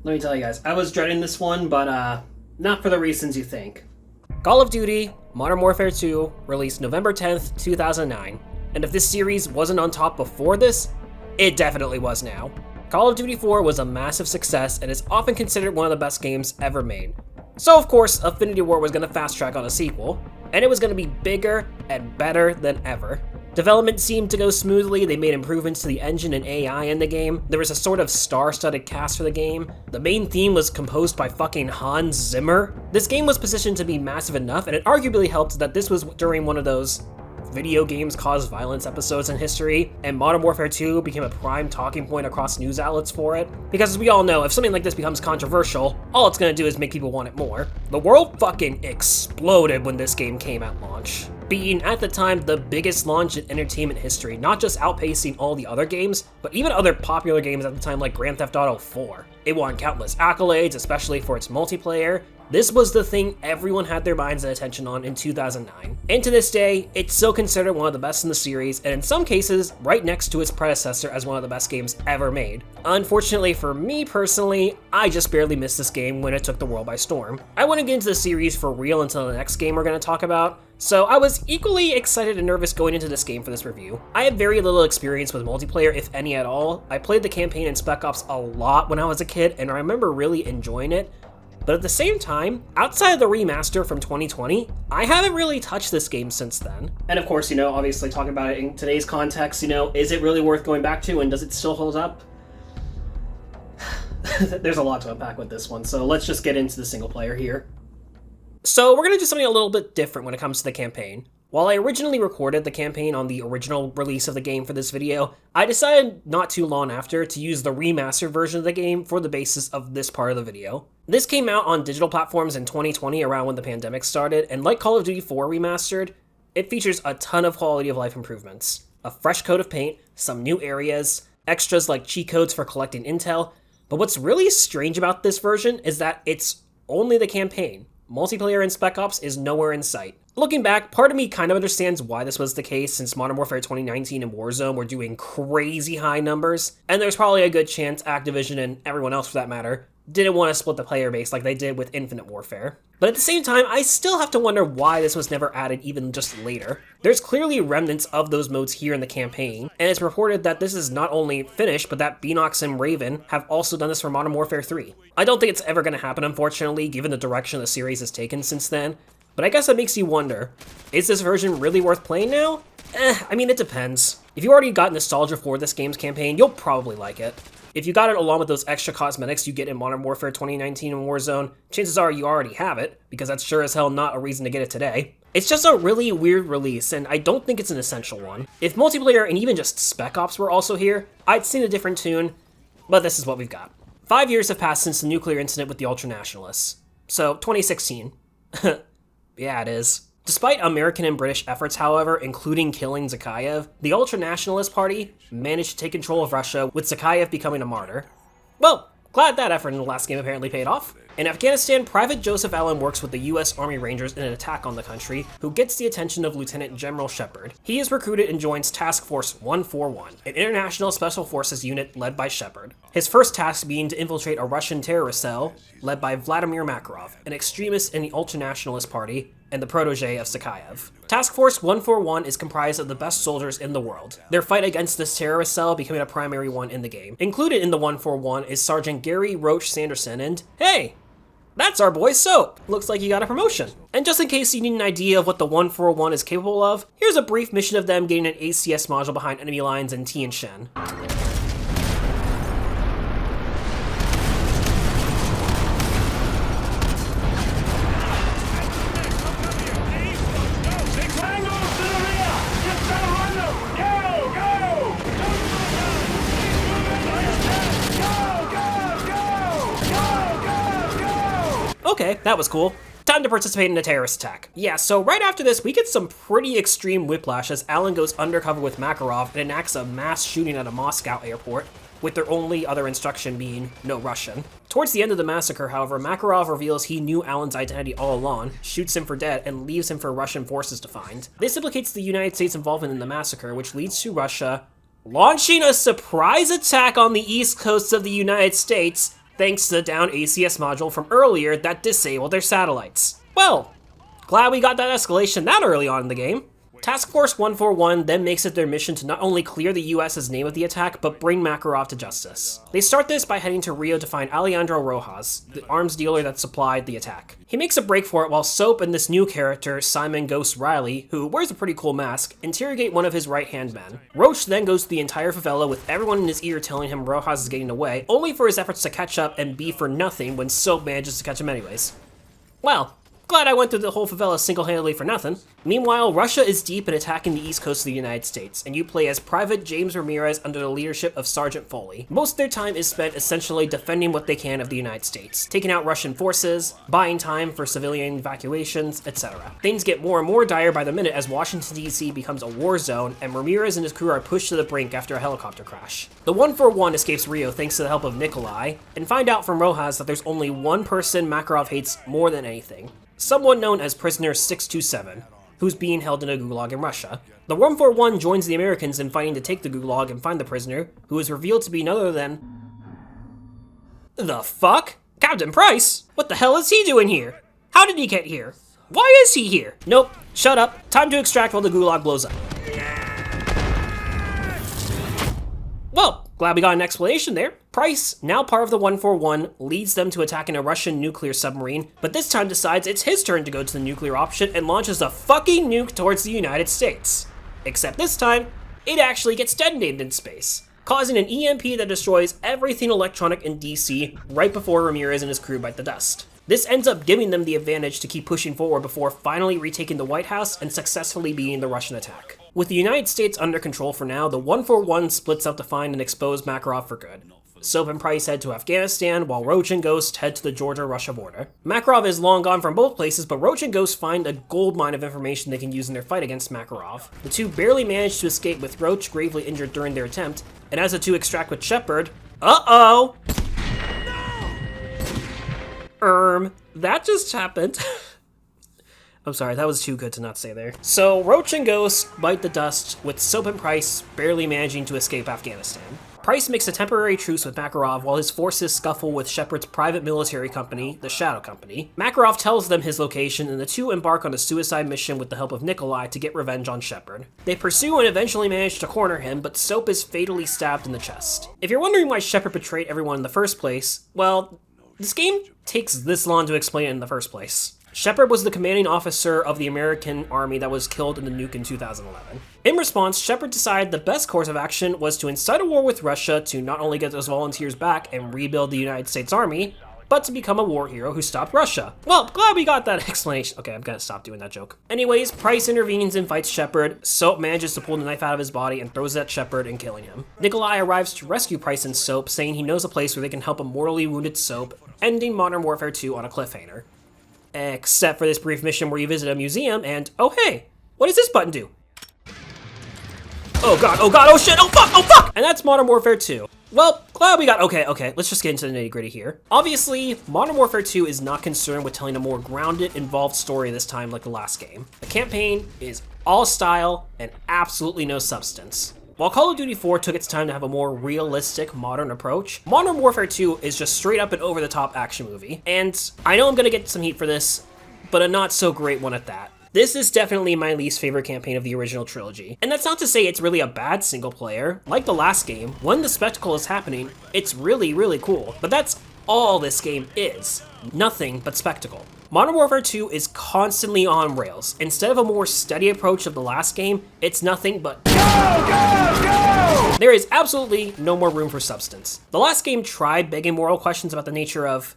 Let me tell you guys, I was dreading this one, but not for the reasons you think. Call of Duty Modern Warfare 2 released November 10th, 2009, and if this series wasn't on top before this, it definitely was now. Call of Duty 4 was a massive success and is often considered one of the best games ever made. So of course, Infinity Ward was going to fast track on a sequel, and it was going to be bigger and better than ever. Development seemed to go smoothly, they made improvements to the engine and AI in the game, there was a sort of star-studded cast for the game, the main theme was composed by fucking Hans Zimmer. This game was positioned to be massive enough, and it arguably helped that this was during one of those video games cause violence episodes in history, and Modern Warfare 2 became a prime talking point across news outlets for it. Because as we all know, if something like this becomes controversial, all it's gonna do is make people want it more. The world fucking exploded when this game came at launch, being at the time the biggest launch in entertainment history, not just outpacing all the other games, but even other popular games at the time like Grand Theft Auto 4. It won countless accolades, especially for its multiplayer. This was the thing everyone had their minds and attention on in 2009. And to this day, it's still considered one of the best in the series, and in some cases, right next to its predecessor as one of the best games ever made. Unfortunately for me personally, I just barely missed this game when it took the world by storm. I wouldn't get into the series for real until the next game we're going to talk about, so I was equally excited and nervous going into this game for this review. I had very little experience with multiplayer, if any at all. I played the campaign in Spec-Ops a lot when I was a kid, and I remember really enjoying it. But at the same time, outside of the remaster from 2020, I haven't really touched this game since then. And of course, obviously talking about it in today's context, is it really worth going back to, and does it still hold up? There's a lot to unpack with this one, so let's just get into the single player here. So we're gonna do something a little bit different when it comes to the campaign. While I originally recorded the campaign on the original release of the game for this video, I decided not too long after to use the remastered version of the game for the basis of this part of the video. This came out on digital platforms in 2020 around when the pandemic started, and like Call of Duty 4 Remastered, it features a ton of quality of life improvements. A fresh coat of paint, some new areas, extras like cheat codes for collecting intel, but what's really strange about this version is that it's only the campaign. Multiplayer in Spec-Ops is nowhere in sight. Looking back, part of me kind of understands why this was the case since Modern Warfare 2019 and Warzone were doing crazy high numbers, and there's probably a good chance Activision, and everyone else for that matter, didn't want to split the player base like they did with Infinite Warfare. But at the same time, I still have to wonder why this was never added even just later. There's clearly remnants of those modes here in the campaign, and it's reported that this is not only finished, but that Beanox and Raven have also done this for Modern Warfare 3. I don't think it's ever going to happen, unfortunately, given the direction the series has taken since then, but I guess that makes you wonder, is this version really worth playing now? It depends. If you already got nostalgia for this game's campaign, you'll probably like it. If you got it along with those extra cosmetics you get in Modern Warfare 2019 and Warzone, chances are you already have it, because that's sure as hell not a reason to get it today. It's just a really weird release, and I don't think it's an essential one. If multiplayer and even just Spec-Ops were also here, I'd sing a different tune, but this is what we've got. 5 years have passed since the nuclear incident with the Ultranationalists. So, 2016. Yeah, it is. Despite American and British efforts, however, including killing Zakhaev, the Ultranationalist Party managed to take control of Russia, with Zakhaev becoming a martyr. Well, glad that effort in the last game apparently paid off. In Afghanistan, Private Joseph Allen works with the US Army Rangers in an attack on the country, who gets the attention of Lieutenant General Shepard. He is recruited and joins Task Force 141, an international special forces unit led by Shepard. His first task being to infiltrate a Russian terrorist cell, led by Vladimir Makarov, an extremist in the Ultranationalist Party, and the protege of Zakhaev. Task Force 141 is comprised of the best soldiers in the world, their fight against this terrorist cell becoming a primary one in the game. Included in the 141 is Sergeant Gary Roach Sanderson, and hey! That's our boy Soap! Looks like he got a promotion. And just in case you need an idea of what the 141 is capable of, here's a brief mission of them getting an ACS module behind enemy lines in Tien Shan. Okay, that was cool. Time to participate in a terrorist attack. Yeah, so right after this, we get some pretty extreme whiplash as Alan goes undercover with Makarov and enacts a mass shooting at a Moscow airport, with their only other instruction being no Russian. Towards the end of the massacre, however, Makarov reveals he knew Alan's identity all along, shoots him for dead, and leaves him for Russian forces to find. This implicates the United States' involvement in the massacre, which leads to Russia launching a surprise attack on the east coast of the United States thanks to the down ACS module from earlier that disabled their satellites. Well, glad we got that escalation that early on in the game. Task Force 141 then makes it their mission to not only clear the US's name of the attack, but bring Makarov to justice. They start this by heading to Rio to find Alejandro Rojas, the arms dealer that supplied the attack. He makes a break for it while Soap and this new character, Simon Ghost Riley, who wears a pretty cool mask, interrogate one of his right-hand men. Roach then goes to the entire favela with everyone in his ear telling him Rojas is getting away, only for his efforts to catch up and be for nothing when Soap manages to catch him anyways. Well, glad I went through the whole favela single-handedly for nothing. Meanwhile, Russia is deep in attacking the east coast of the United States, and you play as Private James Ramirez under the leadership of Sergeant Foley. Most of their time is spent essentially defending what they can of the United States, taking out Russian forces, buying time for civilian evacuations, etc. Things get more and more dire by the minute as Washington, D.C. becomes a war zone, and Ramirez and his crew are pushed to the brink after a helicopter crash. The 141 escapes Rio thanks to the help of Nikolai, and find out from Rojas that there's only one person Makarov hates more than anything. Someone known as Prisoner 627, who's being held in a gulag in Russia. The 141 joins the Americans in fighting to take the gulag and find the prisoner, who is revealed to be none other than... The fuck? Captain Price? What the hell is he doing here? How did he get here? Why is he here? Nope, shut up. Time to extract while the gulag blows up. Well, glad we got an explanation there. Price, now part of the 141, leads them to attacking a Russian nuclear submarine, but this time decides it's his turn to go to the nuclear option and launches a fucking nuke towards the United States. Except this time, it actually gets detonated in space, causing an EMP that destroys everything electronic in DC right before Ramirez and his crew bite the dust. This ends up giving them the advantage to keep pushing forward before finally retaking the White House and successfully beating the Russian attack. With the United States under control for now, the 141 splits up to find and expose Makarov for good. Soap and Price head to Afghanistan, while Roach and Ghost head to the Georgia-Russia border. Makarov is long gone from both places, but Roach and Ghost find a goldmine of information they can use in their fight against Makarov. The two barely manage to escape with Roach gravely injured during their attempt, and as the two extract with Shepard, uh-oh! That just happened. I'm sorry, that was too good to not say there. So, Roach and Ghost bite the dust, with Soap and Price barely managing to escape Afghanistan. Price makes a temporary truce with Makarov while his forces scuffle with Shepard's private military company, the Shadow Company. Makarov tells them his location, and the two embark on a suicide mission with the help of Nikolai to get revenge on Shepard. They pursue and eventually manage to corner him, but Soap is fatally stabbed in the chest. If you're wondering why Shepard betrayed everyone in the first place, well, this game takes this long to explain it in the first place. Shepard was the commanding officer of the American army that was killed in the nuke in 2011. In response, Shepard decided the best course of action was to incite a war with Russia to not only get those volunteers back and rebuild the United States Army, but to become a war hero who stopped Russia. Well, glad we got that explanation. Okay, I'm gonna stop doing that joke. Anyways, Price intervenes and fights Shepard. Soap manages to pull the knife out of his body and throws it at Shepard and killing him. Nikolai arrives to rescue Price and Soap, saying he knows a place where they can help a mortally wounded Soap, ending Modern Warfare 2 on a cliffhanger. Except for this brief mission where you visit a museum and, oh hey, what does this button do? Oh god, oh shit, oh fuck! And that's Modern Warfare 2. Well, glad we got, okay, let's just get into the nitty gritty here. Obviously, Modern Warfare 2 is not concerned with telling a more grounded, involved story this time like the last game. The campaign is all style and absolutely no substance. While Call of Duty 4 took its time to have a more realistic, modern approach, Modern Warfare 2 is just straight up an over-the-top action movie. And I know I'm gonna get some heat for this, but a not so great one at that. This is definitely my least favorite campaign of the original trilogy. And that's not to say it's really a bad single player. Like the last game, when the spectacle is happening, it's really, really cool. But that's all this game is. Nothing but spectacle. Modern Warfare 2 is constantly on rails. Instead of a more steady approach of the last game, it's nothing but go! There is absolutely no more room for substance. The last game tried begging moral questions about the nature of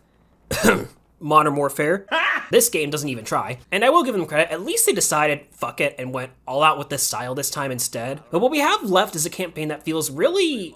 Modern Warfare. This game doesn't even try. And I will give them credit, at least they decided, fuck it, and went all out with this style this time instead. But what we have left is a campaign that feels really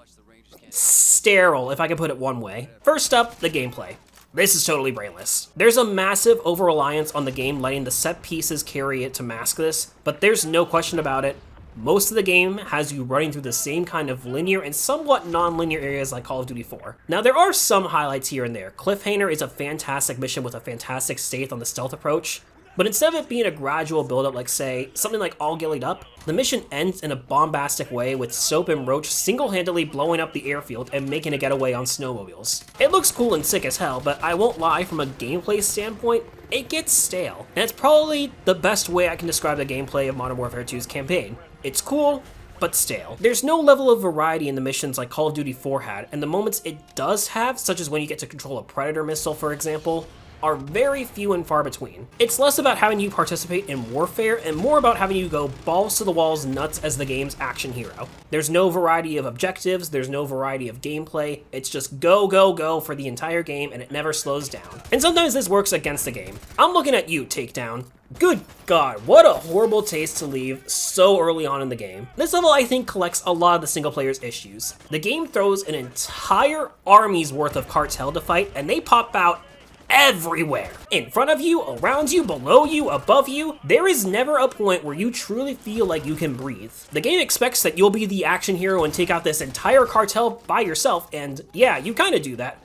sterile, if I can put it one way. First up, the gameplay. This is totally brainless. There's a massive over-reliance on the game letting the set pieces carry it to mask this, but there's no question about it. Most of the game has you running through the same kind of linear and somewhat non-linear areas like Call of Duty 4. Now there are some highlights here and there. Cliffhanger is a fantastic mission with a fantastic stealth on the stealth approach. But instead of it being a gradual build-up like, say, something like All Gillied Up, the mission ends in a bombastic way with Soap and Roach single-handedly blowing up the airfield and making a getaway on snowmobiles. It looks cool and sick as hell, but I won't lie, from a gameplay standpoint, it gets stale. And it's probably the best way I can describe the gameplay of Modern Warfare 2's campaign. It's cool, but stale. There's no level of variety in the missions like Call of Duty 4 had, and the moments it does have, such as when you get to control a Predator missile, for example, are very few and far between. It's less about having you participate in warfare and more about having you go balls to the walls nuts as the game's action hero. There's no variety of objectives, there's no variety of gameplay, it's just go, go, go for the entire game and it never slows down. And sometimes this works against the game. I'm looking at you, Takedown. Good God, what a horrible taste to leave so early on in the game. This level, I think, collects a lot of the single player's issues. The game throws an entire army's worth of cartel to fight and they pop out everywhere. In front of you, around you, below you, above you, there is never a point where you truly feel like you can breathe. The game expects that you'll be the action hero and take out this entire cartel by yourself, and yeah, you kinda do that.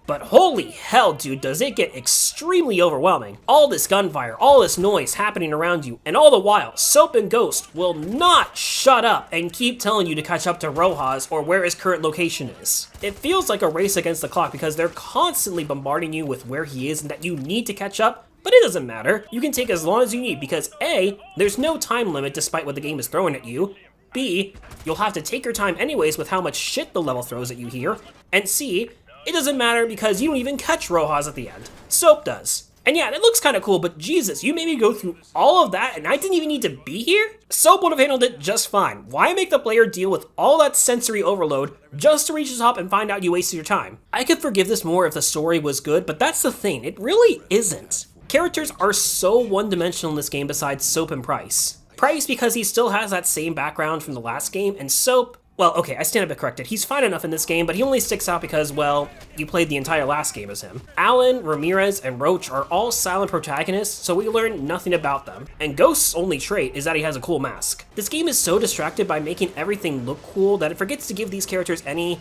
But holy hell, dude, does it get extremely overwhelming. All this gunfire, all this noise happening around you, and all the while, Soap and Ghost will not shut up and keep telling you to catch up to Rojas or where his current location is. It feels like a race against the clock because they're constantly bombarding you with where he is and that you need to catch up, but it doesn't matter. You can take as long as you need because A, there's no time limit despite what the game is throwing at you, B, you'll have to take your time anyways with how much shit the level throws at you here, and C, it doesn't matter because you don't even catch Rojas at the end. Soap does. And yeah, it looks kind of cool, but Jesus, you made me go through all of that and I didn't even need to be here? Soap would have handled it just fine. Why make the player deal with all that sensory overload just to reach the top and find out you wasted your time? I could forgive this more if the story was good, but that's the thing, it really isn't. Characters are so one-dimensional in this game besides Soap and Price. Price because he still has that same background from the last game, and Soap, well, okay, I stand to be corrected. He's fine enough in this game, but he only sticks out because, well, you played the entire last game as him. Alan, Ramirez, and Roach are all silent protagonists, so we learn nothing about them. And Ghost's only trait is that he has a cool mask. This game is so distracted by making everything look cool that it forgets to give these characters any,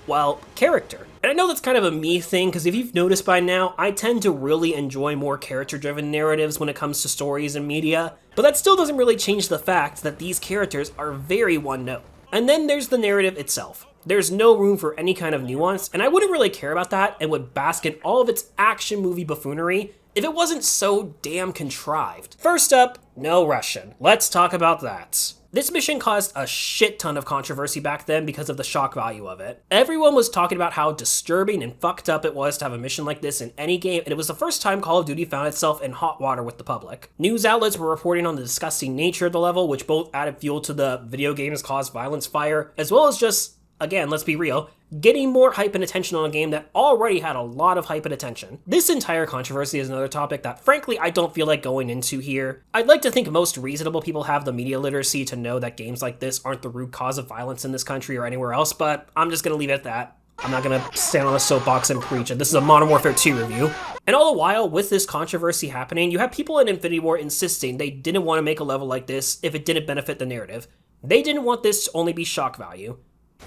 well, character. And I know that's kind of a me thing, because if you've noticed by now, I tend to really enjoy more character-driven narratives when it comes to stories and media, but that still doesn't really change the fact that these characters are very one-note. And then there's the narrative itself. There's no room for any kind of nuance, and I wouldn't really care about that and would bask in all of its action movie buffoonery if it wasn't so damn contrived. First up, no Russian. Let's talk about that. This mission caused a shit ton of controversy back then because of the shock value of it. Everyone was talking about how disturbing and fucked up it was to have a mission like this in any game, and it was the first time Call of Duty found itself in hot water with the public. News outlets were reporting on the disgusting nature of the level, which both added fuel to the video games cause violence fire, as well as just, again, let's be real, getting more hype and attention on a game that already had a lot of hype and attention. This entire controversy is another topic that, frankly, I don't feel like going into here. I'd like to think most reasonable people have the media literacy to know that games like this aren't the root cause of violence in this country or anywhere else, but I'm just gonna leave it at that. I'm not gonna stand on a soapbox and preach it. This is a Modern Warfare 2 review. And all the while, with this controversy happening, you have people in Infinity Ward insisting they didn't want to make a level like this if it didn't benefit the narrative. They didn't want this to only be shock value.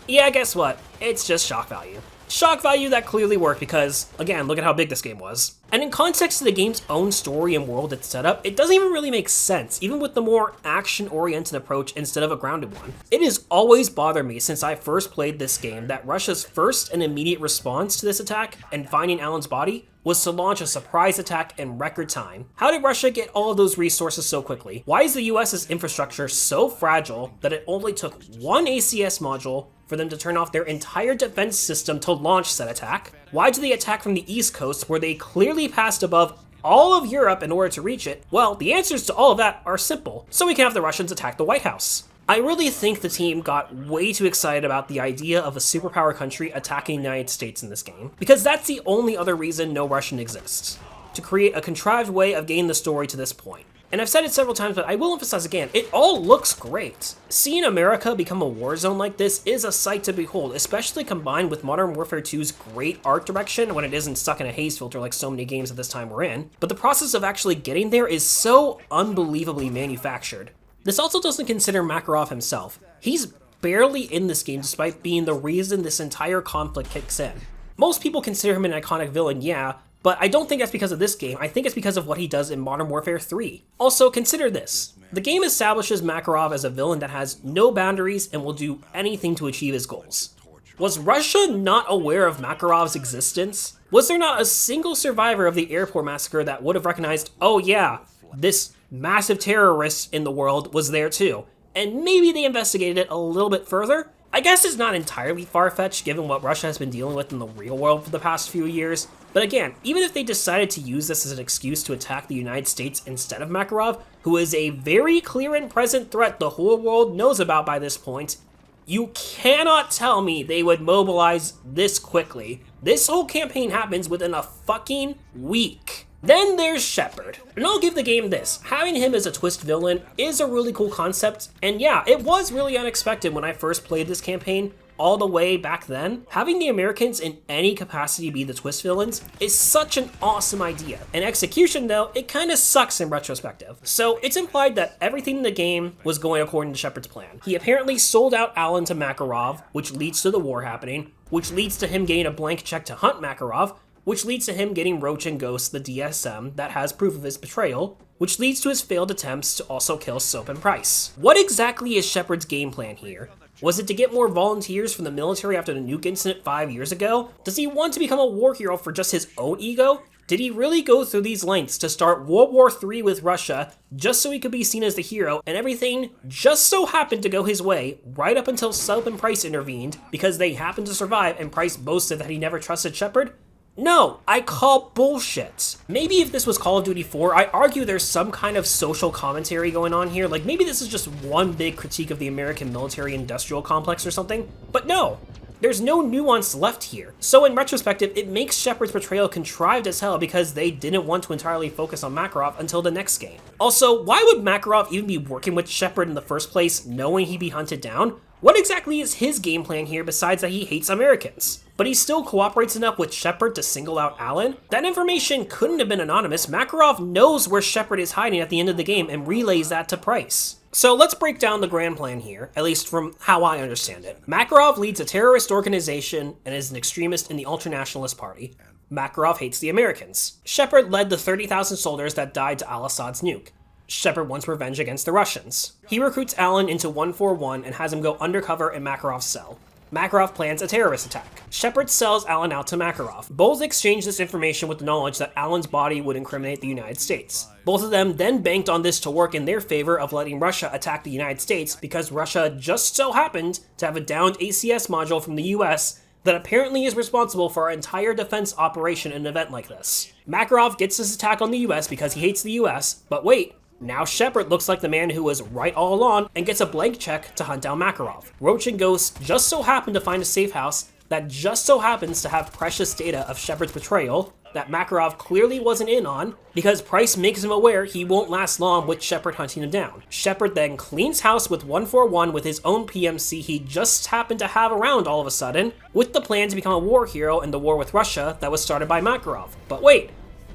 Yeah, guess what? It's just shock value. Shock value that clearly worked because, again, look at how big this game was. And in context to the game's own story and world it's set up, it doesn't even really make sense, even with the more action-oriented approach instead of a grounded one. It has always bothered me since I first played this game that Russia's first and immediate response to this attack and finding Alan's body was to launch a surprise attack in record time. How did Russia get all of those resources so quickly? Why is the US's infrastructure so fragile that it only took one ACS module for them to turn off their entire defense system to launch said attack? Why did they attack from the East Coast where they clearly passed above all of Europe in order to reach it? Well, the answers to all of that are simple. So we can have the Russians attack the White House. I really think the team got way too excited about the idea of a superpower country attacking the United States in this game, because that's the only other reason no Russian exists. To create a contrived way of getting the story to this point. And I've said it several times, but I will emphasize again, it all looks great. Seeing America become a war zone like this is a sight to behold, especially combined with Modern Warfare 2's great art direction when it isn't stuck in a haze filter like so many games at this time we're in. But the process of actually getting there is so unbelievably manufactured. This also doesn't consider Makarov himself. He's barely in this game despite being the reason this entire conflict kicks in. Most people consider him an iconic villain, yeah, But I don't think that's because of this game, I think it's because of what he does in Modern Warfare 3. Also, consider this. The game establishes Makarov as a villain that has no boundaries and will do anything to achieve his goals. Was Russia not aware of Makarov's existence? Was there not a single survivor of the airport massacre that would have recognized, oh yeah, this massive terrorist in the world was there too, and maybe they investigated it a little bit further? I guess it's not entirely far-fetched given what Russia has been dealing with in the real world for the past few years, but again, even if they decided to use this as an excuse to attack the United States instead of Makarov, who is a very clear and present threat the whole world knows about by this point, you cannot tell me they would mobilize this quickly. This whole campaign happens within a fucking week. Then there's Shepard, and I'll give the game this, having him as a twist villain is a really cool concept, and yeah, it was really unexpected when I first played this campaign, all the way back then. Having the Americans in any capacity be the twist villains is such an awesome idea. In execution though, it kinda sucks in retrospective. So it's implied that everything in the game was going according to Shepard's plan. He apparently sold out Alan to Makarov, which leads to the war happening, which leads to him getting a blank check to hunt Makarov, which leads to him getting Roach and Ghost the DSM that has proof of his betrayal, which leads to his failed attempts to also kill Soap and Price. What exactly is Shepard's game plan here? Was it to get more volunteers from the military after the nuke incident 5 years ago? Does he want to become a war hero for just his own ego? Did he really go through these lengths to start World War III with Russia just so he could be seen as the hero, and everything just so happened to go his way right up until Soap and Price intervened because they happened to survive and Price boasted that he never trusted Shepard? No, I call bullshit. Maybe if this was Call of Duty 4, I argue there's some kind of social commentary going on here, like maybe this is just one big critique of the American military-industrial complex or something, but no. There's no nuance left here. So in retrospective, it makes Shepard's portrayal contrived as hell because they didn't want to entirely focus on Makarov until the next game. Also, why would Makarov even be working with Shepard in the first place knowing he'd be hunted down? What exactly is his game plan here besides that he hates Americans? But he still cooperates enough with Shepard to single out Alan? That information couldn't have been anonymous. Makarov knows where Shepard is hiding at the end of the game and relays that to Price. So let's break down the grand plan here, at least from how I understand it. Makarov leads a terrorist organization and is an extremist in the Ultranationalist Party. Makarov hates the Americans. Shepard led the 30,000 soldiers that died to al-Assad's nuke. Shepard wants revenge against the Russians. He recruits Alan into 141 and has him go undercover in Makarov's cell. Makarov plans a terrorist attack. Shepard sells Alan out to Makarov. Both exchange this information with the knowledge that Alan's body would incriminate the United States. Both of them then banked on this to work in their favor of letting Russia attack the United States because Russia just so happened to have a downed ACS module from the US that apparently is responsible for our entire defense operation in an event like this. Makarov gets this attack on the US because he hates the US, but wait, now Shepard looks like the man who was right all along and gets a blank check to hunt down Makarov. Roach and Ghost just so happen to find a safe house that just so happens to have precious data of Shepard's betrayal that Makarov clearly wasn't in on because Price makes him aware he won't last long with Shepard hunting him down. Shepard then cleans house with 141 with his own PMC he just happened to have around all of a sudden with the plan to become a war hero in the war with Russia that was started by Makarov. But wait,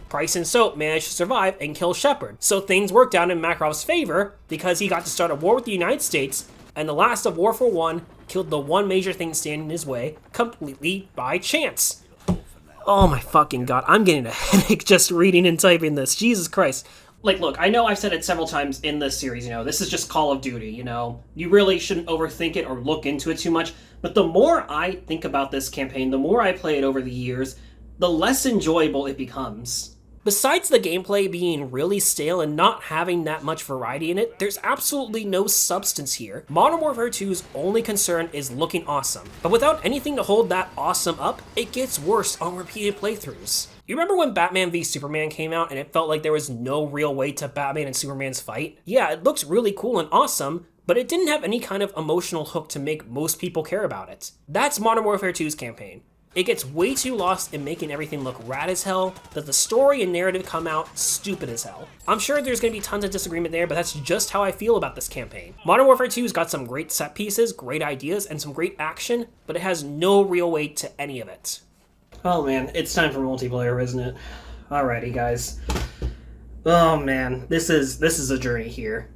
Price and Soap managed to survive and kill Shepard, so things worked out in Makarov's favor because he got to start a war with the United States, and the last of War for One killed the one major thing standing in his way completely by chance. Oh my fucking god, I'm getting a headache just reading and typing this, Jesus Christ. Like, look, I know I've said it several times in this series, this is just Call of Duty, You really shouldn't overthink it or look into it too much, but the more I think about this campaign, the more I play it over the years, the less enjoyable it becomes. Besides the gameplay being really stale and not having that much variety in it, there's absolutely no substance here. Modern Warfare 2's only concern is looking awesome, but without anything to hold that awesome up, it gets worse on repeated playthroughs. You remember when Batman v Superman came out and it felt like there was no real way to Batman and Superman's fight? Yeah, it looks really cool and awesome, but it didn't have any kind of emotional hook to make most people care about it. That's Modern Warfare 2's campaign. It gets way too lost in making everything look rad as hell, that the story and narrative come out stupid as hell. I'm sure there's going to be tons of disagreement there, but that's just how I feel about this campaign. Modern Warfare 2's got some great set pieces, great ideas, and some great action, but it has no real weight to any of it. Oh man, it's time for multiplayer, isn't it? Alrighty guys. Oh man, this is a journey here.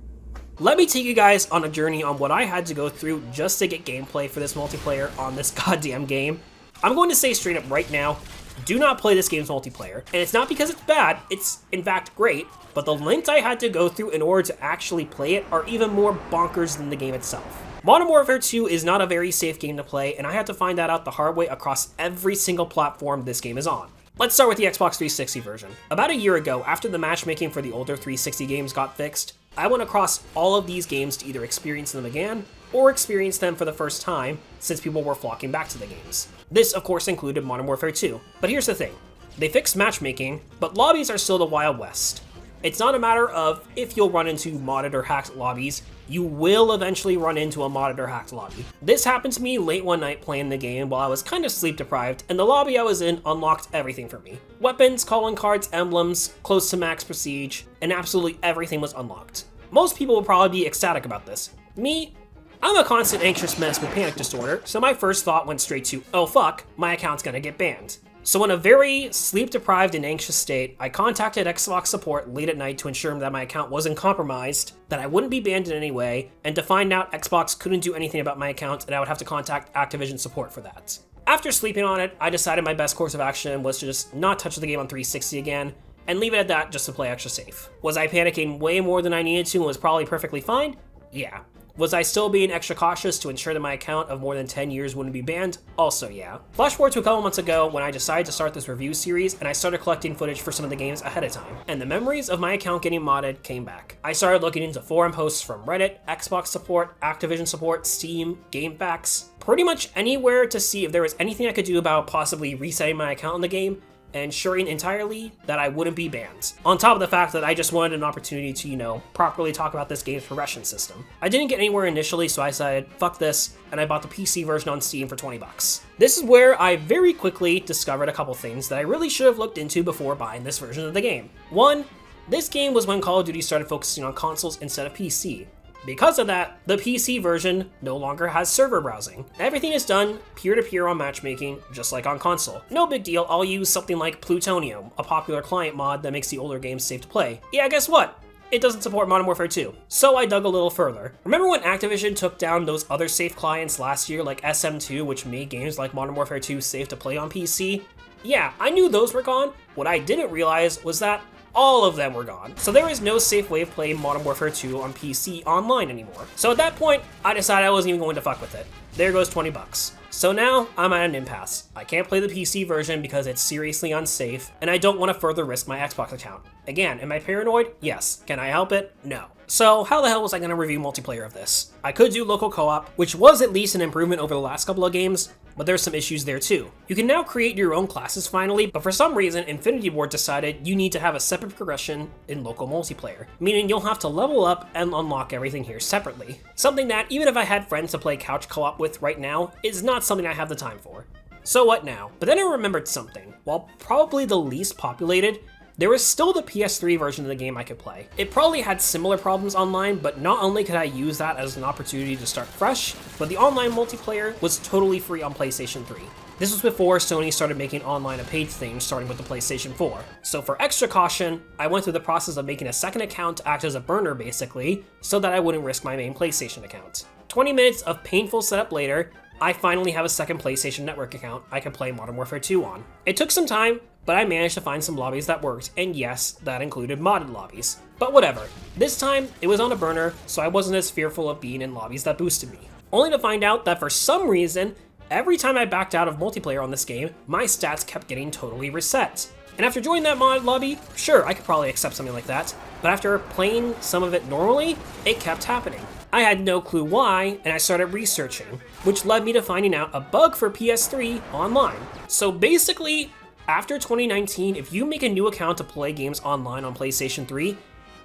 Let me take you guys on a journey on what I had to go through just to get gameplay for this multiplayer on this goddamn game. I'm going to say straight up right now, Do not play this game's multiplayer. And it's not because it's bad, it's in fact great, but the lengths I had to go through in order to actually play it are even more bonkers than the game itself. Modern Warfare 2 is not a very safe game to play, and I had to find that out the hard way across every single platform this game is on. Let's start with the Xbox 360 version. About a year ago, after the matchmaking for the older 360 games got fixed, I went across all of these games to either experience them again, or experience them for the first time, since people were flocking back to the games. This, of course, included Modern Warfare 2. But here's the thing. They fixed matchmaking, but lobbies are still the Wild West. It's not a matter of if you'll run into modded or hacked lobbies, you will eventually run into a modded or hacked lobby. This happened to me late one night playing the game while I was kind of sleep deprived, and the lobby I was in unlocked everything for me. Weapons, calling cards, emblems, close to max prestige, and absolutely everything was unlocked. Most people will probably be ecstatic about this. Me, I'm a constant anxious mess with panic disorder, so my first thought went straight to, oh fuck, my account's gonna get banned. So in a very sleep-deprived and anxious state, I contacted Xbox support late at night to ensure that my account wasn't compromised, that I wouldn't be banned in any way, and to find out Xbox couldn't do anything about my account and I would have to contact Activision support for that. After sleeping on it, I decided my best course of action was to just not touch the game on 360 again, and leave it at that just to play extra safe. Was I panicking way more than I needed to and was probably perfectly fine? Yeah. Was I still being extra cautious to ensure that my account of more than 10 years wouldn't be banned? Also, yeah. Flash forward to a couple months ago when I decided to start this review series and I started collecting footage for some of the games ahead of time. And the memories of my account getting modded came back. I started looking into forum posts from Reddit, Xbox support, Activision support, Steam, GameFAQs, pretty much anywhere to see if there was anything I could do about possibly resetting my account in the game and ensuring entirely that I wouldn't be banned. On top of the fact that I just wanted an opportunity to, properly talk about this game's progression system. I didn't get anywhere initially, so I decided, fuck this, and I bought the PC version on Steam for 20 bucks. This is where I very quickly discovered a couple things that I really should have looked into before buying this version of the game. One, this game was when Call of Duty started focusing on consoles instead of PC. Because of that, the PC version no longer has server browsing. Everything is done peer-to-peer on matchmaking, just like on console. No big deal, I'll use something like Plutonium, a popular client mod that makes the older games safe to play. Yeah, guess what? It doesn't support Modern Warfare 2. So I dug a little further. Remember when Activision took down those other safe clients last year like SM2, which made games like Modern Warfare 2 safe to play on PC? Yeah, I knew those were gone. What I didn't realize was that all of them were gone. So there is no safe way of playing Modern Warfare 2 on PC online anymore. So at that point, I decided I wasn't even going to fuck with it. There goes 20 bucks. So now, I'm at an impasse. I can't play the PC version because it's seriously unsafe, and I don't want to further risk my Xbox account. Again, am I paranoid? Yes. Can I help it? No. So how the hell was I going to review multiplayer of this? I could do local co-op, which was at least an improvement over the last couple of games, but there's some issues there too. You can now create your own classes finally, but for some reason, Infinity Ward decided you need to have a separate progression in local multiplayer, meaning you'll have to level up and unlock everything here separately. Something that, even if I had friends to play couch co-op with right now, is not something I have the time for. So what now? But then I remembered something. While probably the least populated, there was still the PS3 version of the game I could play. It probably had similar problems online, but not only could I use that as an opportunity to start fresh, but the online multiplayer was totally free on PlayStation 3. This was before Sony started making online a paid thing, starting with the PlayStation 4. So for extra caution, I went through the process of making a second account to act as a burner basically, so that I wouldn't risk my main PlayStation account. 20 minutes of painful setup later, I finally have a second PlayStation Network account I can play Modern Warfare 2 on. It took some time, but I managed to find some lobbies that worked, and yes, that included modded lobbies. But whatever. This time, it was on a burner, so I wasn't as fearful of being in lobbies that boosted me. Only to find out that for some reason, every time I backed out of multiplayer on this game, my stats kept getting totally reset. And after joining that modded lobby, sure, I could probably accept something like that, but after playing some of it normally, it kept happening. I had no clue why, and I started researching, which led me to finding out a bug for PS3 online. So basically, after 2019, if you make a new account to play games online on PlayStation 3,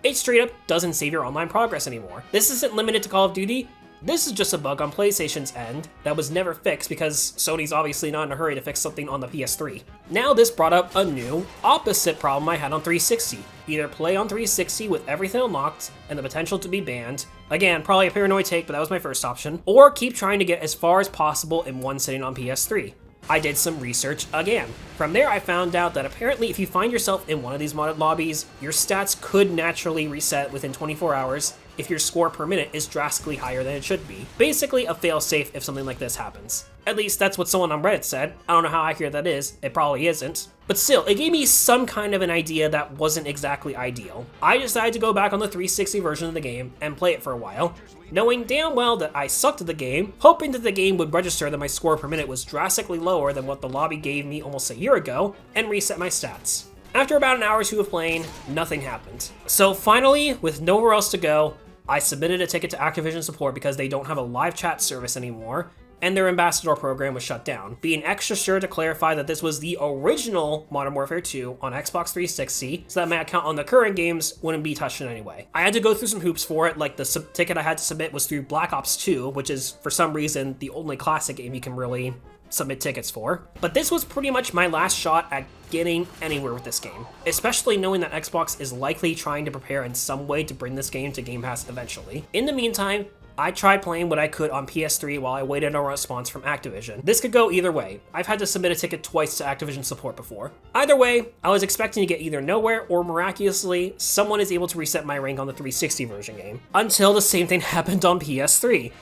it straight up doesn't save your online progress anymore. This isn't limited to Call of Duty. This is just a bug on PlayStation's end that was never fixed because Sony's obviously not in a hurry to fix something on the PS3. Now this brought up a new, opposite problem I had on 360. Either play on 360 with everything unlocked and the potential to be banned, again, probably a paranoid take, but that was my first option, or keep trying to get as far as possible in one sitting on PS3. I did some research again. From there, I found out that apparently if you find yourself in one of these modded lobbies, your stats could naturally reset within 24 hours, if your score per minute is drastically higher than it should be. Basically a fail-safe if something like this happens. At least that's what someone on Reddit said. I don't know how accurate that is, it probably isn't. But still, it gave me some kind of an idea that wasn't exactly ideal. I decided to go back on the 360 version of the game and play it for a while, knowing damn well that I sucked at the game, hoping that the game would register that my score per minute was drastically lower than what the lobby gave me almost a year ago, and reset my stats. After about an hour or two of playing, nothing happened. So finally, with nowhere else to go, I submitted a ticket to Activision support because they don't have a live chat service anymore, and their ambassador program was shut down. Being extra sure to clarify that this was the original Modern Warfare 2 on Xbox 360, so that my account on the current games wouldn't be touched in any way. I had to go through some hoops for it, like the ticket I had to submit was through Black Ops 2, which is, for some reason, the only classic game you can really submit tickets for. But this was pretty much my last shot at getting anywhere with this game, especially knowing that Xbox is likely trying to prepare in some way to bring this game to Game Pass eventually. In the meantime, I tried playing what I could on PS3 while I waited on a response from Activision. This could go either way. I've had to submit a ticket twice to Activision support before. Either way, I was expecting to get either nowhere or miraculously, someone is able to reset my rank on the 360 version game. Until the same thing happened on PS3.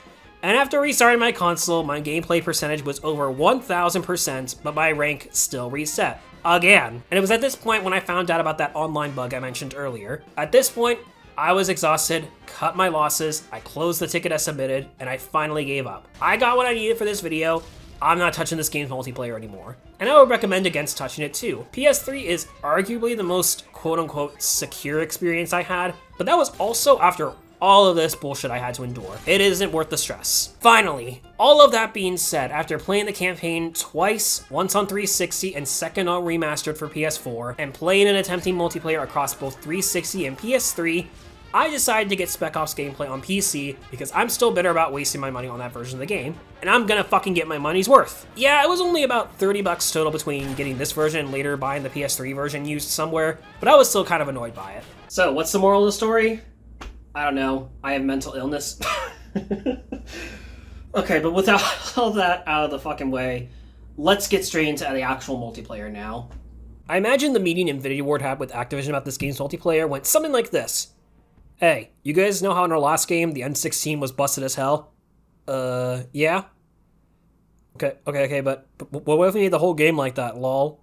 And after restarting my console, my gameplay percentage was over 1000%, but my rank still reset. Again. And it was at this point when I found out about that online bug I mentioned earlier. At this point, I was exhausted, cut my losses, I closed the ticket I submitted, and I finally gave up. I got what I needed for this video. I'm not touching this game's multiplayer anymore. And I would recommend against touching it too. PS3 is arguably the most quote-unquote secure experience I had, but that was also after all of this bullshit I had to endure. It isn't worth the stress. Finally, all of that being said, after playing the campaign twice, once on 360 and second on remastered for PS4, and playing and attempting multiplayer across both 360 and PS3, I decided to get Spec-Ops gameplay on PC because I'm still bitter about wasting my money on that version of the game, and I'm gonna fucking get my money's worth. Yeah, it was only about 30 bucks total between getting this version and later buying the PS3 version used somewhere, but I was still kind of annoyed by it. So, what's the moral of the story? I don't know. I have mental illness. Okay, but without all that out of the fucking way, let's get straight into the actual multiplayer now. I imagine the meeting Infinity Ward had with Activision about this game's multiplayer went something like this. Hey, you guys know how in our last game, the N16 was busted as hell? Yeah? Okay, but what if we made the whole game like that, lol?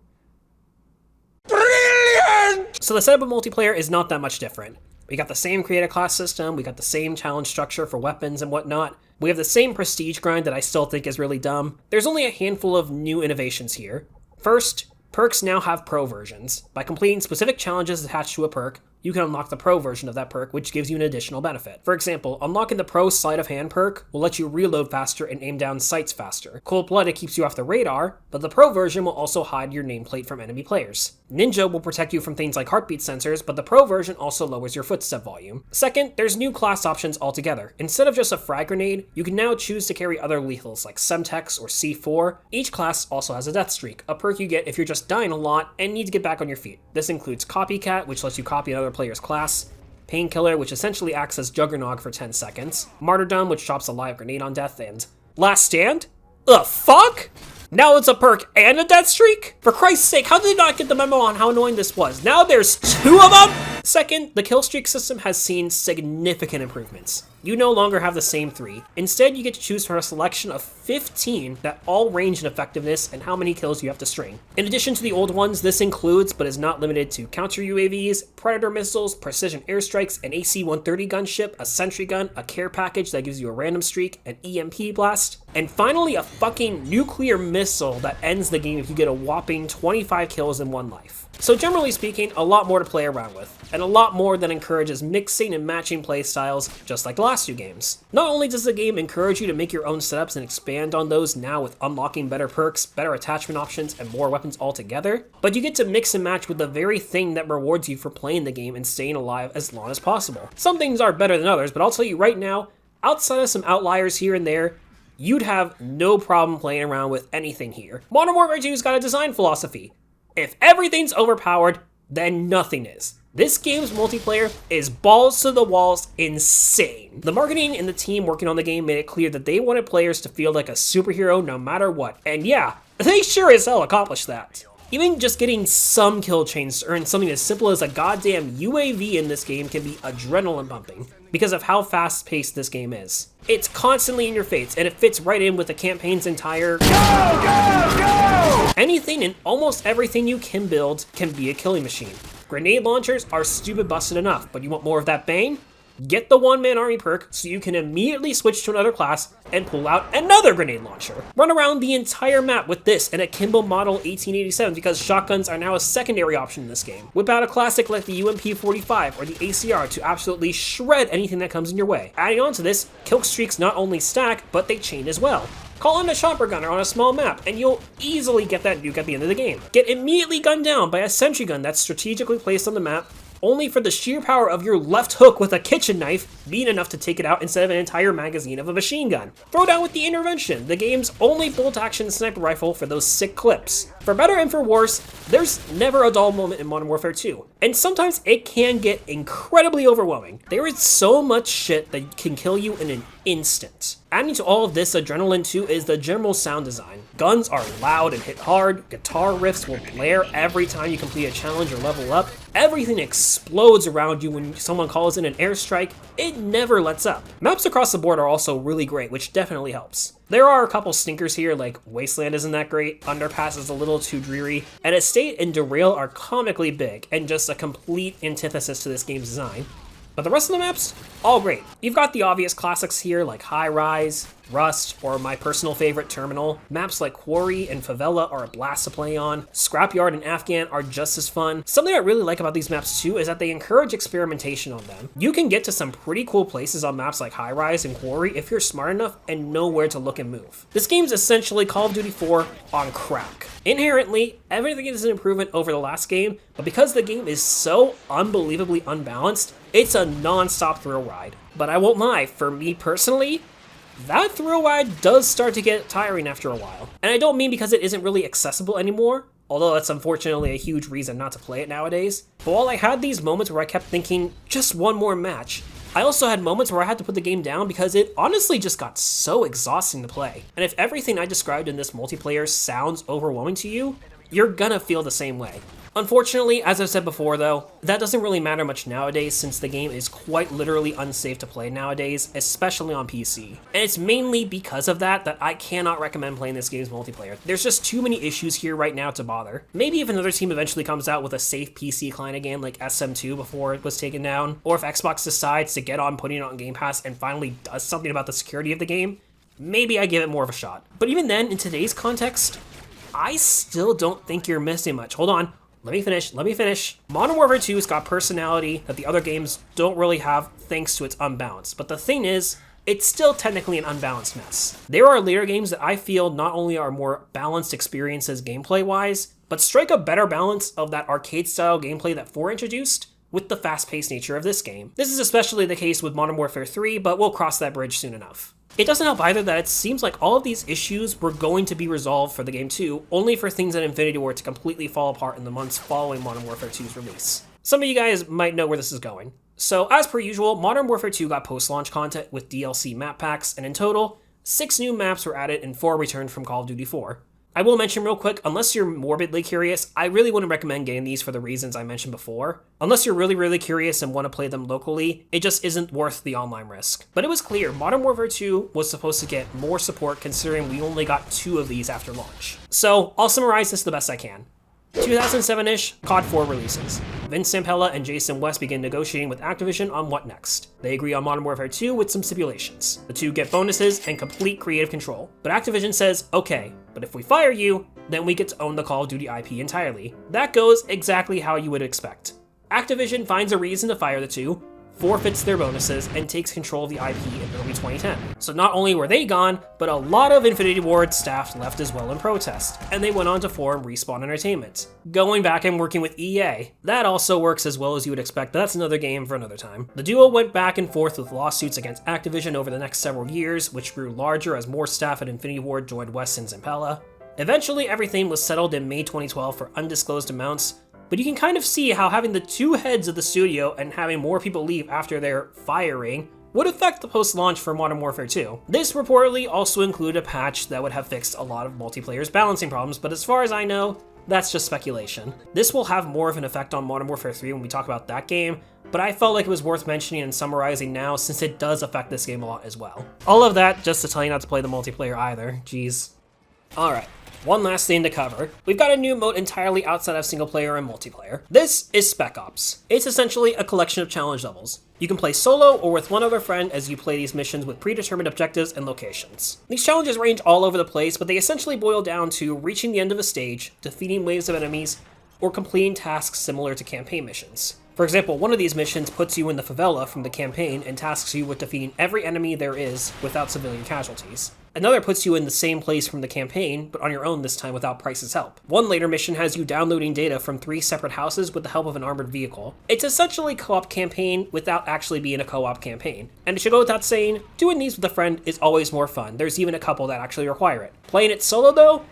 Brilliant! So the setup of multiplayer is not that much different. We got the same creative class system, we got the same challenge structure for weapons and whatnot, we have the same prestige grind that I still think is really dumb. There's only a handful of new innovations here. First, perks now have pro versions. By completing specific challenges attached to a perk, you can unlock the pro version of that perk, which gives you an additional benefit. For example, unlocking the pro sleight of hand perk will let you reload faster and aim down sights faster. Cold-blooded keeps you off the radar, but the pro version will also hide your nameplate from enemy players. Ninja will protect you from things like heartbeat sensors, but the pro version also lowers your footstep volume. Second, there's new class options altogether. Instead of just a frag grenade, you can now choose to carry other lethals like Semtex or C4. Each class also has a death streak, a perk you get if you're just dying a lot and need to get back on your feet. This includes Copycat, which lets you copy another player's class, Painkiller, which essentially acts as Juggernog for 10 seconds, Martyrdom, which drops a live grenade on death, and Last Stand? The fuck? Now it's a perk and a death streak? For Christ's sake, how did they not get the memo on how annoying this was? Now there's 2 of them? Second, the kill streak system has seen significant improvements. You no longer have the same 3. Instead, you get to choose from a selection of 15 that all range in effectiveness and how many kills you have to string. In addition to the old ones, this includes, but is not limited to, counter UAVs, predator missiles, precision airstrikes, an AC-130 gunship, a sentry gun, a care package that gives you a random streak, an EMP blast, and finally a fucking nuclear missile that ends the game if you get a whopping 25 kills in one life. So generally speaking, a lot more to play around with, and a lot more that encourages mixing and matching playstyles, just like the last 2 games. Not only does the game encourage you to make your own setups and expand on those now with unlocking better perks, better attachment options, and more weapons altogether, but you get to mix and match with the very thing that rewards you for playing the game and staying alive as long as possible. Some things are better than others, but I'll tell you right now, outside of some outliers here and there, you'd have no problem playing around with anything here. Modern Warfare 2's got a design philosophy. If everything's overpowered, then nothing is. This game's multiplayer is balls to the walls insane. The marketing and the team working on the game made it clear that they wanted players to feel like a superhero no matter what. And yeah, they sure as hell accomplished that. Even just getting some kill chains to earn something as simple as a goddamn UAV in this game can be adrenaline pumping. because of how fast-paced this game is. It's constantly in your face, and it fits right in with the campaign's entire go! Anything and almost everything you can build can be a killing machine. Grenade launchers are stupid busted enough, but you want more of that bang? Get the one-man army perk so you can immediately switch to another class and pull out another grenade launcher. Run around the entire map with this and a Kimbo Model 1887 because shotguns are now a secondary option in this game. Whip out a classic like the UMP-45 or the ACR to absolutely shred anything that comes in your way. Adding on to this, kill streaks not only stack, but they chain as well. Call in a chopper gunner on a small map, and you'll easily get that nuke at the end of the game. Get immediately gunned down by a sentry gun that's strategically placed on the map, only for the sheer power of your left hook with a kitchen knife being enough to take it out instead of an entire magazine of a machine gun. Throw down with the intervention, the game's only bolt-action sniper rifle for those sick clips. For better and for worse, there's never a dull moment in Modern Warfare 2, and sometimes it can get incredibly overwhelming. There is so much shit that can kill you in an instant. Adding to all of this adrenaline too is the general sound design. Guns are loud and hit hard, guitar riffs will blare every time you complete a challenge or level up, everything explodes around you when someone calls in an airstrike, it never lets up. Maps across the board are also really great, which definitely helps. There are a couple stinkers here, like Wasteland isn't that great, Underpass is a little too dreary, and Estate and Derail are comically big, and just a complete antithesis to this game's design. But the rest of the maps, all great. You've got the obvious classics here like High Rise, Rust, or my personal favorite, Terminal. Maps like Quarry and Favela are a blast to play on. Scrapyard and Afghan are just as fun. Something I really like about these maps too is that they encourage experimentation on them. You can get to some pretty cool places on maps like High Rise and Quarry if you're smart enough and know where to look and move. This game's essentially Call of Duty 4 on crack. Inherently, everything is an improvement over the last game, but because the game is so unbelievably unbalanced, it's a non-stop thrill ride. But I won't lie, for me personally, that thrill ride does start to get tiring after a while. And I don't mean because it isn't really accessible anymore, although that's unfortunately a huge reason not to play it nowadays. But while I had these moments where I kept thinking, just one more match, I also had moments where I had to put the game down because it honestly just got so exhausting to play. And if everything I described in this multiplayer sounds overwhelming to you, you're gonna feel the same way. Unfortunately, as I've said before though, that doesn't really matter much nowadays since the game is quite literally unsafe to play nowadays, especially on PC. And it's mainly because of that I cannot recommend playing this game's multiplayer. There's just too many issues here right now to bother. Maybe if another team eventually comes out with a safe PC client again like SM2 before it was taken down, or if Xbox decides to get on putting it on Game Pass and finally does something about the security of the game, maybe I give it more of a shot. But even then, in today's context, I still don't think you're missing much. Hold on. Let me finish. Modern Warfare 2's got personality that the other games don't really have thanks to its unbalance. But the thing is, it's still technically an unbalanced mess. There are later games that I feel not only are more balanced experiences gameplay-wise, but strike a better balance of that arcade-style gameplay that 4 introduced with the fast-paced nature of this game. This is especially the case with Modern Warfare 3, but we'll cross that bridge soon enough. It doesn't help either that it seems like all of these issues were going to be resolved for the game too, only for things at Infinity Ward to completely fall apart in the months following Modern Warfare 2's release. Some of you guys might know where this is going. So as per usual, Modern Warfare 2 got post-launch content with DLC map packs, and in total, 6 new maps were added and 4 returned from Call of Duty 4. I will mention real quick, unless you're morbidly curious, I really wouldn't recommend getting these for the reasons I mentioned before. Unless you're really curious and want to play them locally, it just isn't worth the online risk. But it was clear, Modern Warfare 2 was supposed to get more support considering we only got 2 of these after launch. So, I'll summarize this the best I can. 2007-ish, COD 4 releases. Vince Zampella and Jason West begin negotiating with Activision on what next. They agree on Modern Warfare 2 with some stipulations. The two get bonuses and complete creative control. But Activision says, okay, but if we fire you, then we get to own the Call of Duty IP entirely. That goes exactly how you would expect. Activision finds a reason to fire the two, forfeits their bonuses, and takes control of the IP in early 2010. So not only were they gone, but a lot of Infinity Ward staff left as well in protest, and they went on to form Respawn Entertainment, going back and working with EA. That also works as well as you would expect, but that's another game for another time. The duo went back and forth with lawsuits against Activision over the next several years, which grew larger as more staff at Infinity Ward joined West and Zampella. Eventually, everything was settled in May 2012 for undisclosed amounts, but you can kind of see how having the two heads of the studio and having more people leave after their firing would affect the post-launch for Modern Warfare 2. This reportedly also included a patch that would have fixed a lot of multiplayer's balancing problems, but as far as I know, That's just speculation. This will have more of an effect on Modern Warfare 3 when we talk about that game, but I felt like it was worth mentioning and summarizing now since it does affect this game a lot as well. All of that just to tell you not to play the multiplayer either, jeez. Alright, one last thing to cover. We've got a new mode entirely outside of single player and multiplayer. This is Spec-Ops. It's essentially a collection of challenge levels. You can play solo or with one other friend as you play these missions with predetermined objectives and locations. These challenges range all over the place, but they essentially boil down to reaching the end of a stage, defeating waves of enemies, or completing tasks similar to campaign missions. For example, one of these missions puts you in the favela from the campaign and tasks you with defeating every enemy there is without civilian casualties. Another puts you in the same place from the campaign, but on your own this time without Price's help. One later mission has you downloading data from 3 separate houses with the help of an armored vehicle. It's essentially a co-op campaign without actually being a co-op campaign. And it should go without saying, doing these with a friend is always more fun. There's even a couple that actually require it. Playing it solo though,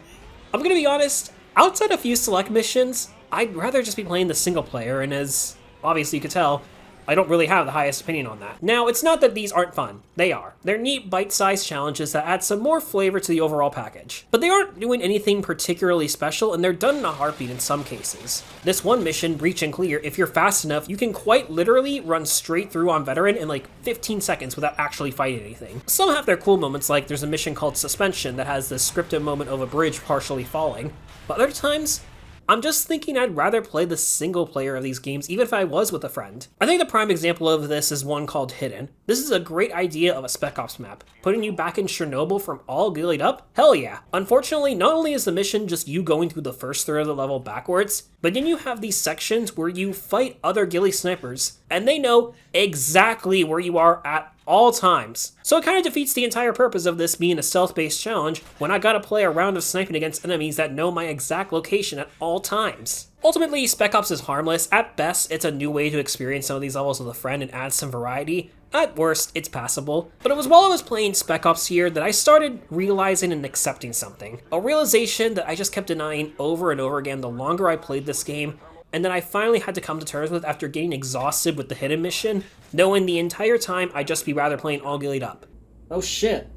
I'm gonna be honest, outside a few select missions, I'd rather just be playing the single player, and as obviously you could tell, I don't really have the highest opinion on that. Now, it's not that these aren't fun. They are. They're neat, bite-sized challenges that add some more flavor to the overall package. But they aren't doing anything particularly special, and they're done in a heartbeat in some cases. This one mission, Breach and Clear, if you're fast enough, you can quite literally run straight through on Veteran in like 15 seconds without actually fighting anything. Some have their cool moments, like there's a mission called Suspension that has this scripted moment of a bridge partially falling. But other times, I'm just thinking I'd rather play the single player of these games even if I was with a friend. I think the prime example of this is one called Hidden. This is a great idea of a Spec-Ops map. Putting you back in Chernobyl from all gillied up? Hell yeah. Unfortunately, not only is the mission just you going through the first third of the level backwards, but then you have these sections where you fight other ghillie snipers, and they know exactly where you are at all times. So it kind of defeats the entire purpose of this being a stealth-based challenge when I gotta play a round of sniping against enemies that know my exact location at all times. Ultimately, Spec-Ops is harmless. At best, it's a new way to experience some of these levels with a friend and add some variety. At worst, it's passable. But it was while I was playing Spec-Ops here that I started realizing and accepting something. A realization that I just kept denying over and over again the longer I played this game, and then I finally had to come to terms with after getting exhausted with the hidden mission, knowing the entire time I'd just be rather playing all gillied up. Oh shit.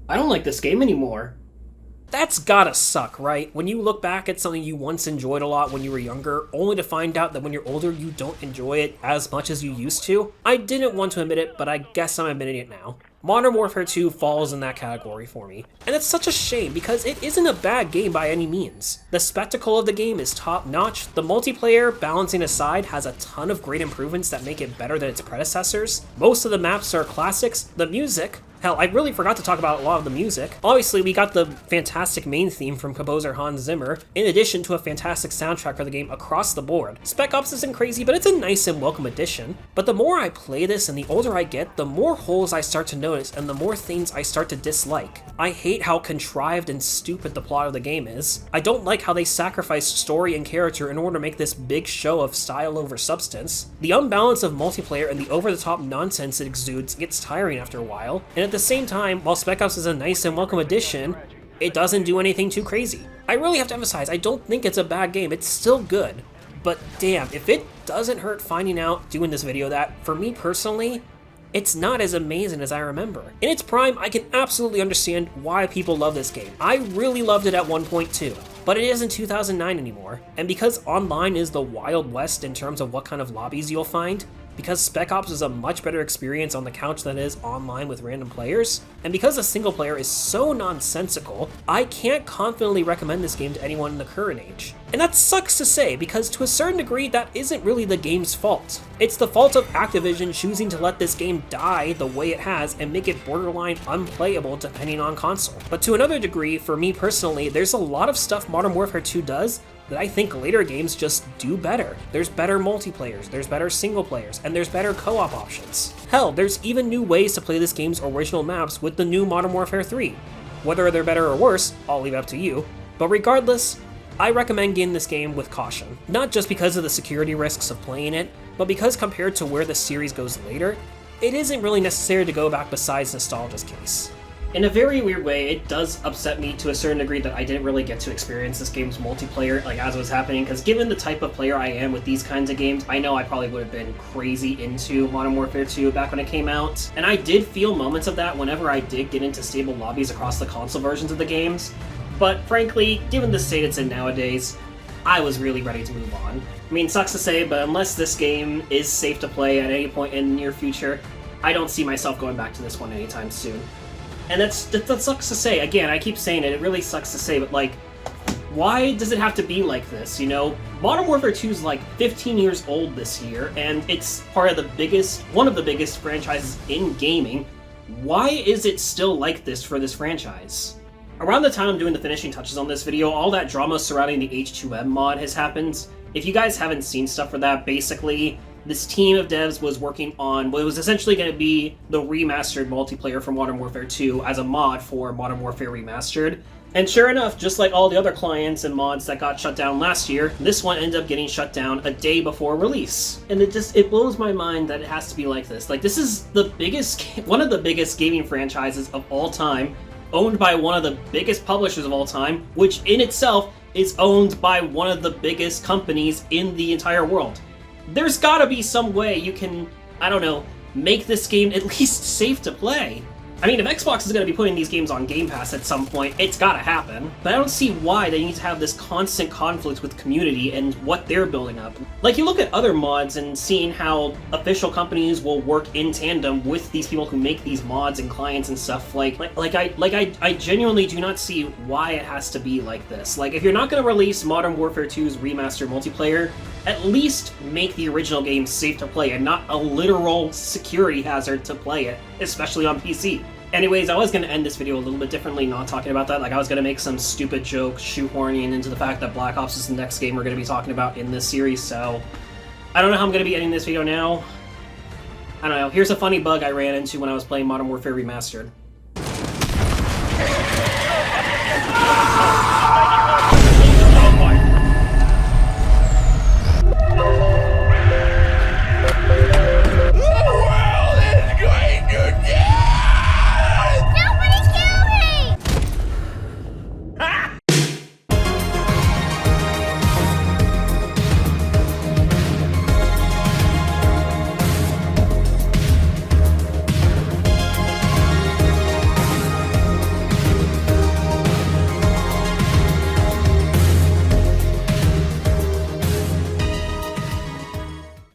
I don't like this game anymore. That's gotta suck, right? When you look back at something you once enjoyed a lot when you were younger, only to find out that when you're older you don't enjoy it as much as you used to. I didn't want to admit it, but I guess I'm admitting it now. Modern Warfare 2 falls in that category for me. And it's such a shame because it isn't a bad game by any means. The spectacle of the game is top notch, the multiplayer, balancing aside, has a ton of great improvements that make it better than its predecessors. Most of the maps are classics, the music, hell, I really forgot to talk about a lot of the music. Obviously, we got the fantastic main theme from composer Hans Zimmer, in addition to a fantastic soundtrack for the game across the board. Spec-Ops isn't crazy, but it's a nice and welcome addition. But the more I play this and the older I get, the more holes I start to notice and the more things I start to dislike. I hate how contrived and stupid the plot of the game is. I don't like how they sacrifice story and character in order to make this big show of style over substance. The unbalance of multiplayer and the over-the-top nonsense it exudes gets tiring after a while, and at the same time, while Spec-Ops is a nice and welcome addition, it doesn't do anything too crazy. I really have to emphasize, I don't think it's a bad game, it's still good. But damn, if it doesn't hurt finding out doing this video that, for me personally, it's not as amazing as I remember. In its prime, I can absolutely understand why people love this game. I really loved it at one point too, but it isn't 2009 anymore. And because online is the Wild West in terms of what kind of lobbies you'll find, because Spec-Ops is a much better experience on the couch than it is online with random players, and because the single player is so nonsensical, I can't confidently recommend this game to anyone in the current age. And that sucks to say, because to a certain degree, that isn't really the game's fault. It's the fault of Activision choosing to let this game die the way it has and make it borderline unplayable depending on console. But to another degree, for me personally, there's a lot of stuff Modern Warfare 2 does that I think later games just do better. There's better multiplayers, there's better single players, and there's better co-op options. Hell, there's even new ways to play this game's original maps with the new Modern Warfare 3. Whether they're better or worse, I'll leave it up to you, but regardless, I recommend getting this game with caution. Not just because of the security risks of playing it, but because compared to where the series goes later, it isn't really necessary to go back besides nostalgia's case. In a very weird way, it does upset me to a certain degree that I didn't really get to experience this game's multiplayer like as it was happening, because given the type of player I am with these kinds of games, I know I probably would have been crazy into Modern Warfare 2 back when it came out. And I did feel moments of that whenever I did get into stable lobbies across the console versions of the games. But frankly, given the state it's in nowadays, I was really ready to move on. I mean, sucks to say, but unless this game is safe to play at any point in the near future, I don't see myself going back to this one anytime soon. And that sucks to say. Again, I keep saying it really sucks to say, but like, why does it have to be like this, you know? Modern Warfare 2 is like 15 years old this year, and it's part of one of the biggest franchises in gaming. Why is it still like this for this franchise? Around the time I'm doing the finishing touches on this video, all that drama surrounding the H2M mod has happened. If you guys haven't seen stuff for that, basically, this team of devs was working on what was essentially going to be the remastered multiplayer for Modern Warfare 2 as a mod for Modern Warfare Remastered. And sure enough, just like all the other clients and mods that got shut down last year, this one ended up getting shut down a day before release. And it blows my mind that it has to be like this. Like, this is one of the biggest gaming franchises of all time, owned by one of the biggest publishers of all time, which in itself is owned by one of the biggest companies in the entire world. There's gotta be some way you can, I don't know, make this game at least safe to play. I mean, if Xbox is going to be putting these games on Game Pass at some point, it's gotta happen. But I don't see why they need to have this constant conflict with community and what they're building up. Like, you look at other mods and seeing how official companies will work in tandem with these people who make these mods and clients and stuff. I genuinely do not see why it has to be like this. Like, if you're not going to release Modern Warfare 2's remastered multiplayer, at least make the original game safe to play and not a literal security hazard to play it, especially on PC. Anyways, I was going to end this video a little bit differently, not talking about that. Like, I was going to make some stupid joke shoehorning into the fact that Black Ops is the next game we're going to be talking about in this series, so I don't know how I'm going to be ending this video now. I don't know. Here's a funny bug I ran into when I was playing Modern Warfare Remastered.